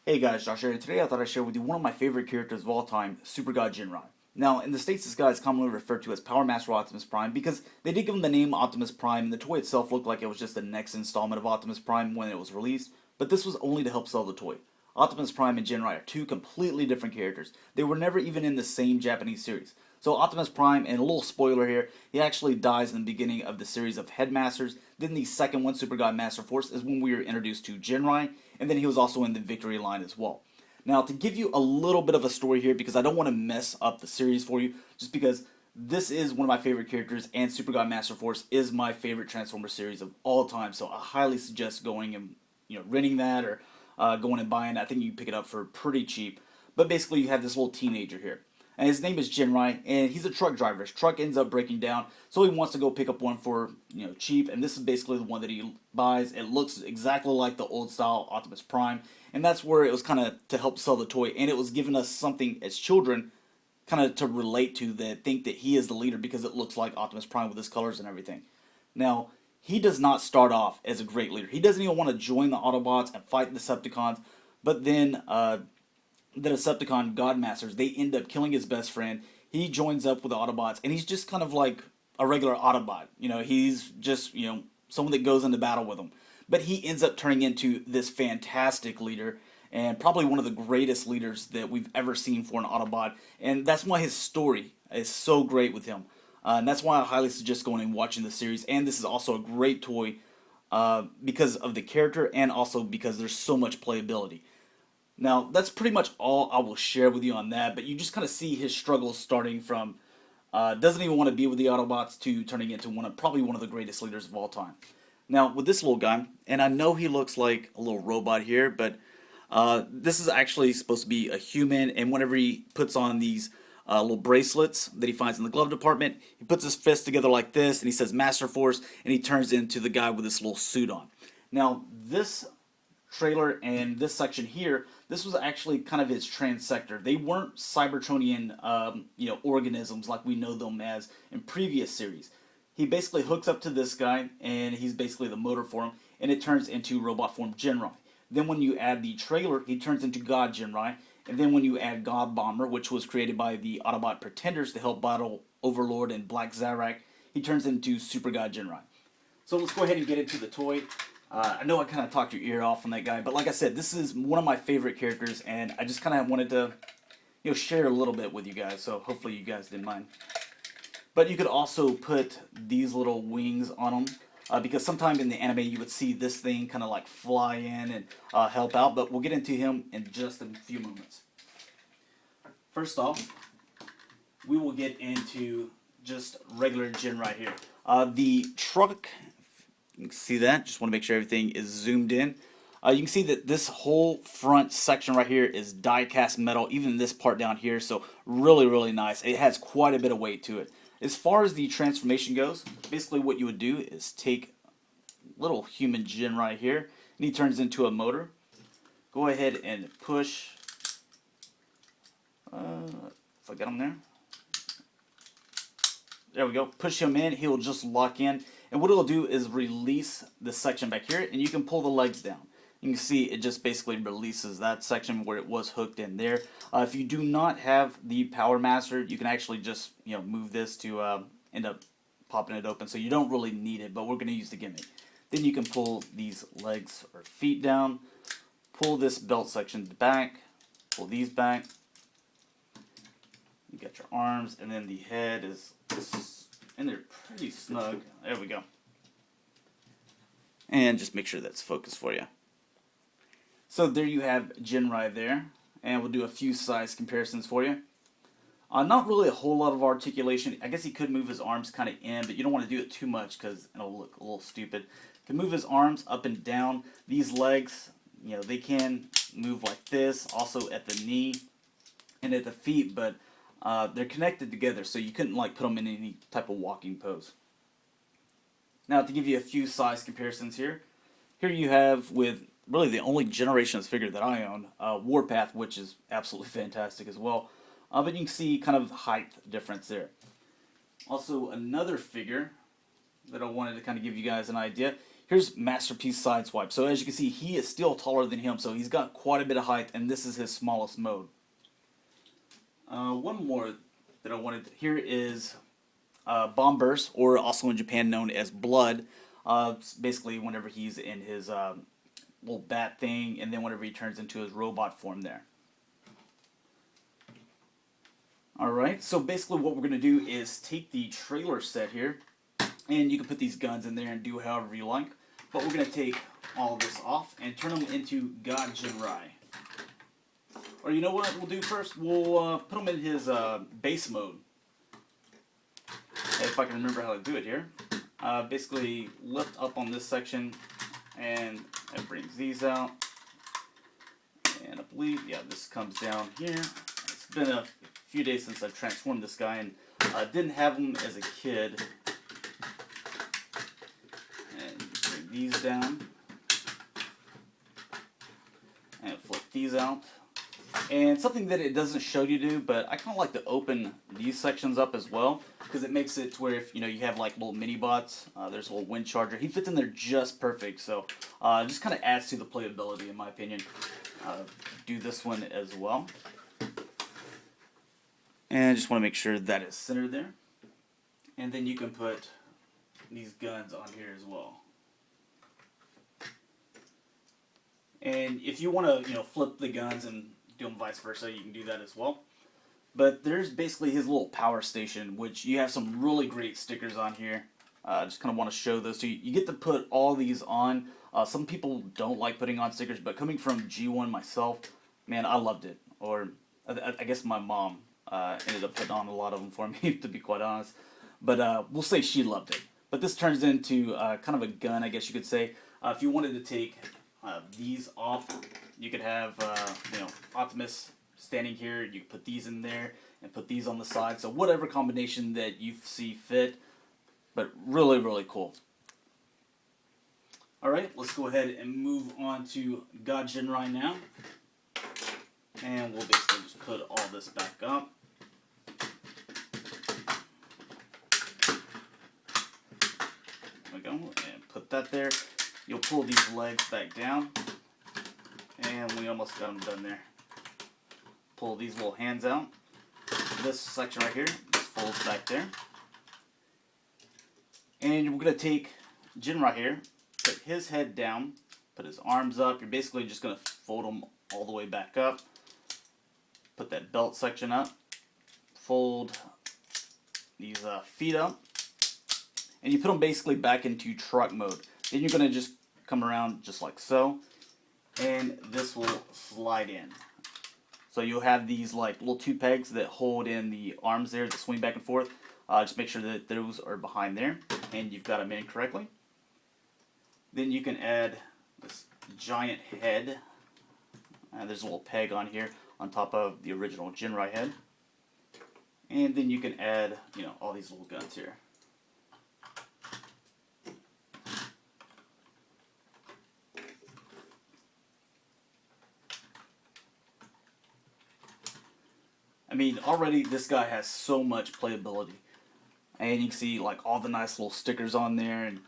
Hey guys, Josh here, and today I thought I'd share with you one of my favorite characters of all time, Super God Ginrai. Now, in the States, this guy is commonly referred to as Powermaster Optimus Prime because they did give him the name Optimus Prime, and the toy itself looked like it was just the next installment of Optimus Prime when it was released, but this was only to help sell the toy. Optimus Prime and Ginrai are two completely different characters. They were never even in the same Japanese series. So Optimus Prime, and a little spoiler here, he actually dies in the beginning of the series of Headmasters. Then the second one, Super God Master Force, is when we were introduced to Ginrai, and then he was also in the Victory line as well. Now, to give you a little bit of a story here, because I don't want to mess up the series for you, just because this is one of my favorite characters, and Super God Master Force is my favorite Transformer series of all time. So I highly suggest going and renting that or going and buying it. I think you can pick it up for pretty cheap. But basically, you have this little teenager here, and his name is Ginrai, and he's a truck driver. His truck ends up breaking down, so he wants to go pick up one for cheap, and this is basically the one that he buys. It looks exactly like the old style Optimus Prime, and that's where it was kind of to help sell the toy, and it was giving us something as children kind of to relate to, that think that he is the leader because it looks like Optimus Prime with his colors and everything. Now, he does not start off as a great leader. He doesn't even want to join the Autobots and fight the Decepticons, but then the Decepticon God Masters, they end up killing his best friend. He joins up with the Autobots, and he's just kind of like a regular Autobot. He's just, someone that goes into battle with them. But he ends up turning into this fantastic leader, and probably one of the greatest leaders that we've ever seen for an Autobot. And that's why his story is so great with him. And that's why I highly suggest going and watching the series. And this is also a great toy because of the character, and also because there's so much playability. Now, that's pretty much all I will share with you on that, but you just kind of see his struggles starting from doesn't even want to be with the Autobots to turning into probably one of the greatest leaders of all time. Now, with this little guy, and I know he looks like a little robot here, but this is actually supposed to be a human, and whenever he puts on these little bracelets that he finds in the glove department, he puts his fist together like this, and he says Master Force, and he turns into the guy with this little suit on. Now, this trailer and this section here, this was actually kind of his transector. They weren't Cybertronian, organisms like we know them as in previous series. He basically hooks up to this guy, and he's basically the motor for him, and it turns into robot form Ginrai. Then when you add the trailer, he turns into God Ginrai, and then when you add God Bomber, which was created by the Autobot Pretenders to help battle Overlord and Black Zarak, he turns into Super God Ginrai. So let's go ahead and get into the toy. I know I kind of talked your ear off on that guy, but like I said, this is one of my favorite characters, and I just kind of wanted to, share a little bit with you guys. So hopefully you guys didn't mind. But you could also put these little wings on them, because sometime in the anime you would see this thing kind of like fly in and help out. But we'll get into him in just a few moments. First off, we will get into just regular Jin right here. The truck. You can see that. Just want to make sure everything is zoomed in. You can see that this whole front section right here is die-cast metal, even this part down here, so really, really nice. It has quite a bit of weight to it. As far as the transformation goes, basically what you would do is take little human Jin right here, and he turns into a motor. Go ahead and push. If I got him there. There we go. Push him in. He'll just lock in. And what it'll do is release this section back here, and you can pull the legs down. You can see it just basically releases that section where it was hooked in there. If you do not have the Powermaster, you can actually just move this to end up popping it open. So you don't really need it, but we're going to use the gimmick. Then you can pull these legs or feet down, pull this belt section back, pull these back. You got your arms, and then the head is in there pretty snug. There we go. And just make sure that's focused for you. So there you have Ginrai there, and we'll do a few size comparisons for you. Not really a whole lot of articulation. I guess he could move his arms kind of in, but you don't want to do it too much because it'll look a little stupid. He can move his arms up and down. These legs, they can move like this, also at the knee and at the feet, but they're connected together, so you couldn't put them in any type of walking pose. Now, to give you a few size comparisons here you have with really the only Generations figure that I own, Warpath, which is absolutely fantastic as well. But you can see kind of height difference there. Also, another figure that I wanted to kind of give you guys an idea. here's Masterpiece Sideswipe. So as you can see, he is still taller than him, so he's got quite a bit of height, and this is his smallest mode. One more that I wanted, here is Bomb Burst, or also in Japan known as Blood. Basically whenever he's in his little bat thing, and then whenever he turns into his robot form there. Alright, so basically what we're going to do is take the trailer set here, and you can put these guns in there and do however you like, but we're going to take all this off and turn them into God Ginrai. Or you know what we'll do first? We'll put him in his base mode. If I can remember how to do it here. Basically lift up on this section, and it brings these out. And I believe, yeah, this comes down here. It's been a few days since I've transformed this guy, and didn't have him as a kid. And bring these down. And flip these out. And something that it doesn't show you to do, but I kind of like to open these sections up as well, because it makes it to where if you have like little mini bots, there's a little wind charger. He fits in there just perfect, so just kind of adds to the playability in my opinion. Do this one as well. And I just want to make sure that is centered there. And then you can put these guns on here as well. And if you want to, flip the guns and do them vice versa, you can do that as well. But there's basically his little power station, which you have some really great stickers on here. Just kind of want to show those to you. You get to put all these on. Some people don't like putting on stickers, but coming from G1 myself, man, I loved it. Or I guess my mom ended up putting on a lot of them for me, to be quite honest. But we'll say she loved it. But this turns into kind of a gun, I guess you could say. If you wanted to take these off, you could have Optimus standing here. You can put these in there and put these on the side. So whatever combination that you see fit, but really, really cool. Alright, let's go ahead and move on to God Ginrai now. And we'll basically just put all this back up. There we go, and put that there. You'll pull these legs back down, and we almost got them done there. Pull these little hands out. This section right here just folds back there. And we're going to take Ginrai here, put his head down, put his arms up. You're basically just going to fold them all the way back up. Put that belt section up. Fold these feet up. And you put them basically back into truck mode. Then you're going to just come around just like so, and this will slide in. So you'll have these like little two pegs that hold in the arms there that swing back and forth. Just make sure that those are behind there, and you've got them in correctly. Then you can add this giant head. There's a little peg on here on top of the original Ginrai head. And then you can add, all these little guns here. I mean, already this guy has so much playability. And you can see like all the nice little stickers on there, and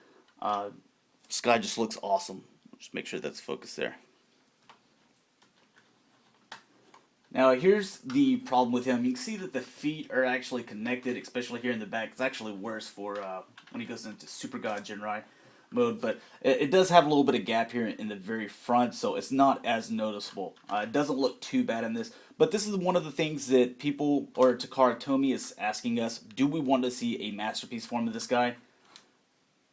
this guy just looks awesome. Just make sure that's focused there. Now here's the problem with him. You can see that the feet are actually connected, especially here in the back. It's actually worse for when he goes into Super God Ginrai mode, but it does have a little bit of gap here in the very front, so it's not as noticeable. It doesn't look too bad in this, but this is one of the things that people, or Takara Tomy, is asking us: do we want to see a masterpiece form of this guy?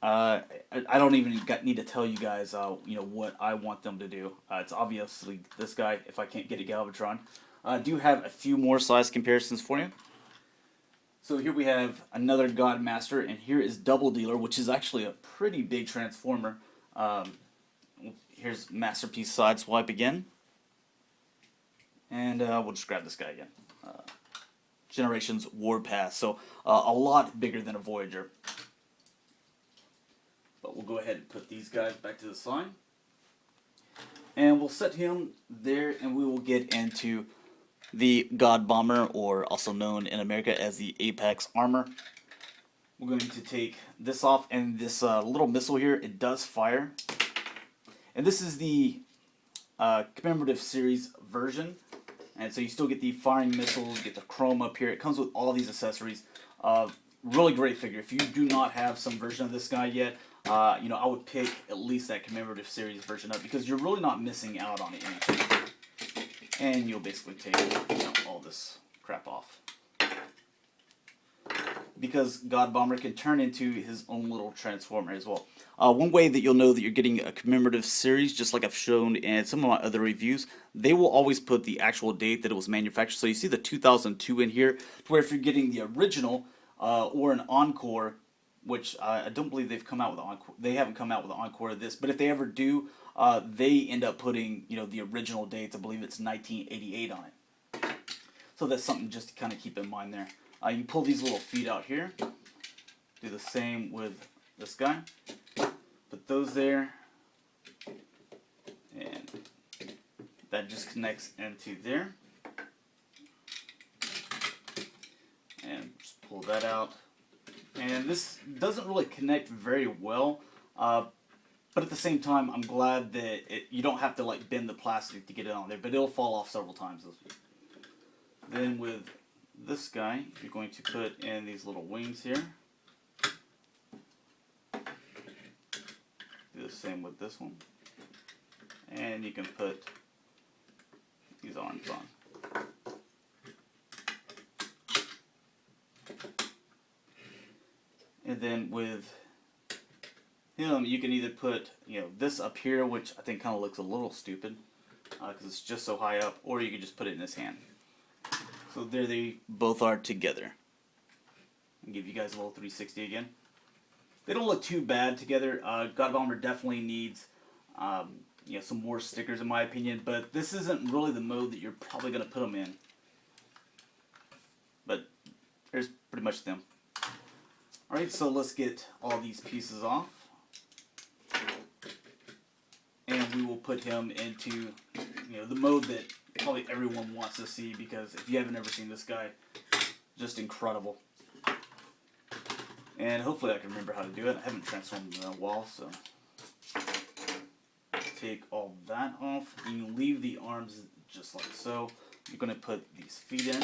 I don't even need to tell you guys, what I want them to do. It's obviously this guy. If I can't get a Galvatron, I do have a few more size comparisons for you. So here we have another God Master, and here is Double Dealer, which is actually a pretty big transformer. Here's Masterpiece Sideswipe again. And we'll just grab this guy again. Generations Warpath, so a lot bigger than a Voyager. But we'll go ahead and put these guys back to the side. And we'll set him there, and we will get into the God Bomber, or also known in America as the Apex Armor. We're going to take this off, and this little missile here, it does fire. And this is the commemorative series version. And so you still get the firing missiles, get the chrome up here. It comes with all these accessories. Really great figure. If you do not have some version of this guy yet, you know, I would pick at least that commemorative series version up, because you're really not missing out on anything. And you'll basically take, you know, all this crap off, because God Bomber can turn into his own little transformer as well. One way that you'll know that you're getting a commemorative series, just like I've shown in some of my other reviews, they will always put the actual date that it was manufactured. So you see the 2002 in here, where if you're getting the original or an encore, which I don't believe they've come out with encore. They haven't come out with an encore of this, but if they ever do, they end up putting, you know, the original dates. I believe it's 1988 on it. So that's something just to kind of keep in mind there. You pull these little feet out here. Do the same with this guy. Put those there, and that just connects into there. And just pull that out. And this doesn't really connect very well, but at the same time, I'm glad that you don't have to like bend the plastic to get it on there, but it'll fall off several times. Then with this guy, you're going to put in these little wings here. Do the same with this one. And you can put these arms on. And then with him, you can either put, you know, this up here, which I think kind of looks a little stupid because it's just so high up, or you can just put it in his hand. So there they both are together. I'll give you guys a little 360 again. They don't look too bad together. God Bomber definitely needs you know, some more stickers in my opinion, but this isn't really the mode that you're probably going to put them in. But there's pretty much them. Alright, so let's get all these pieces off. And we will put him into, you know, the mode that probably everyone wants to see, because if you haven't ever seen this guy, just incredible. And hopefully I can remember how to do it. I haven't transformed in a while, so take all that off. You leave the arms just like so. You're going to put these feet in.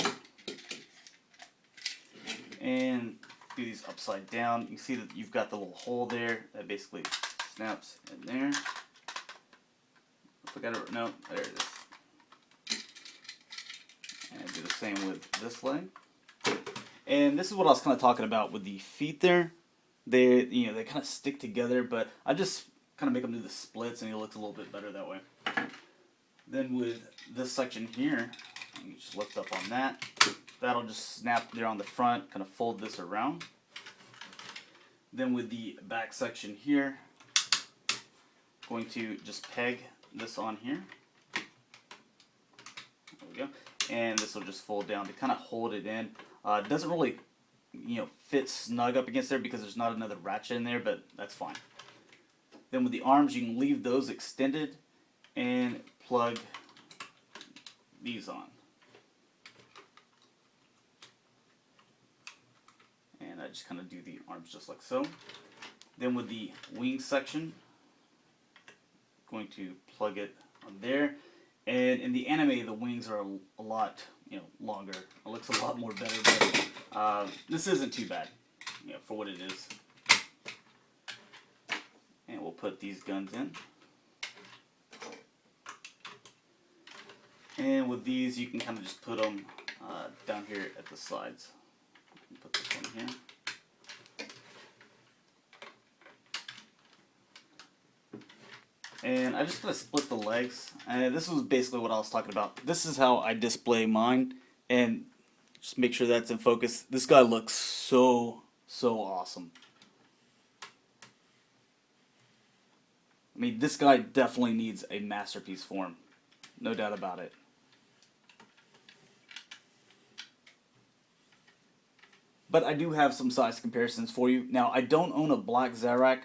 And do these upside down. You see that you've got the little hole there that basically snaps in there. I forgot it. No, there it is. And do the same with this leg. And this is what I was kind of talking about with the feet there. They, you know, they kind of stick together, but I just kind of make them do the splits, and it looks a little bit better that way. Then with this section here, you just lift up on that. That'll just snap there on the front, kind of fold this around. Then with the back section here, going to just peg this on here. There we go. And this will just fold down to kind of hold it in. It doesn't really, you know, fit snug up against there because there's not another ratchet in there, but that's fine. Then with the arms, you can leave those extended and plug these on. And I just kind of do the arms just like so. Then with the wing section, going to plug it on there. And in the anime, the wings are a lot, you know, longer. It looks a lot more better, but this isn't too bad, you know, for what it is. And we'll put these guns in. And with these, you can kind of just put them down here at the sides. Put this one here. And I just kind of split the legs. And this was basically what I was talking about. This is how I display mine. And just make sure that's in focus. This guy looks so awesome. I mean, this guy definitely needs a masterpiece form. No doubt about it. But I do have some size comparisons for you. Now, I don't own a Black Zarak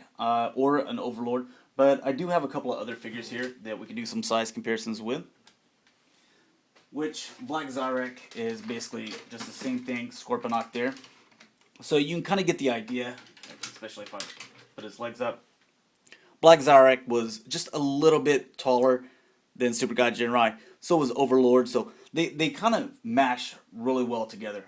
or an Overlord, but I do have a couple of other figures here that we can do some size comparisons with. Which, Black Zarak is basically just the same thing, Scorponok there. So you can kind of get the idea, especially if I put his legs up. Black Zarak was just a little bit taller than Super God Ginrai. So was Overlord. So they kind of mash really well together.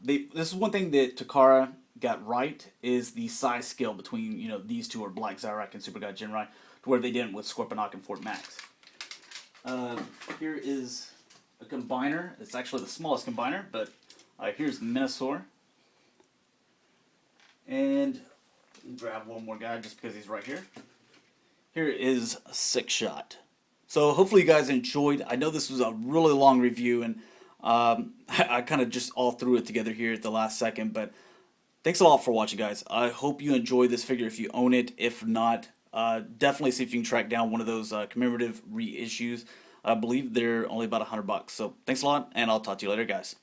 This is one thing that Takara got right is the size scale between these two, or Black Zarak and Super God Ginrai, to where they didn't with Scorponok and Fort Max. Here is a combiner. It's actually the smallest combiner, but here's Minosaur. And grab one more guy just because he's right here. Here is a 6-shot. So hopefully you guys enjoyed. I know this was a really long review, and I kind of just all threw it together here at the last second. But thanks a lot for watching, guys. I hope you enjoyed this figure if you own it. If not, definitely see if you can track down one of those commemorative reissues. I believe they're only about $100. So thanks a lot, and I'll talk to you later, guys.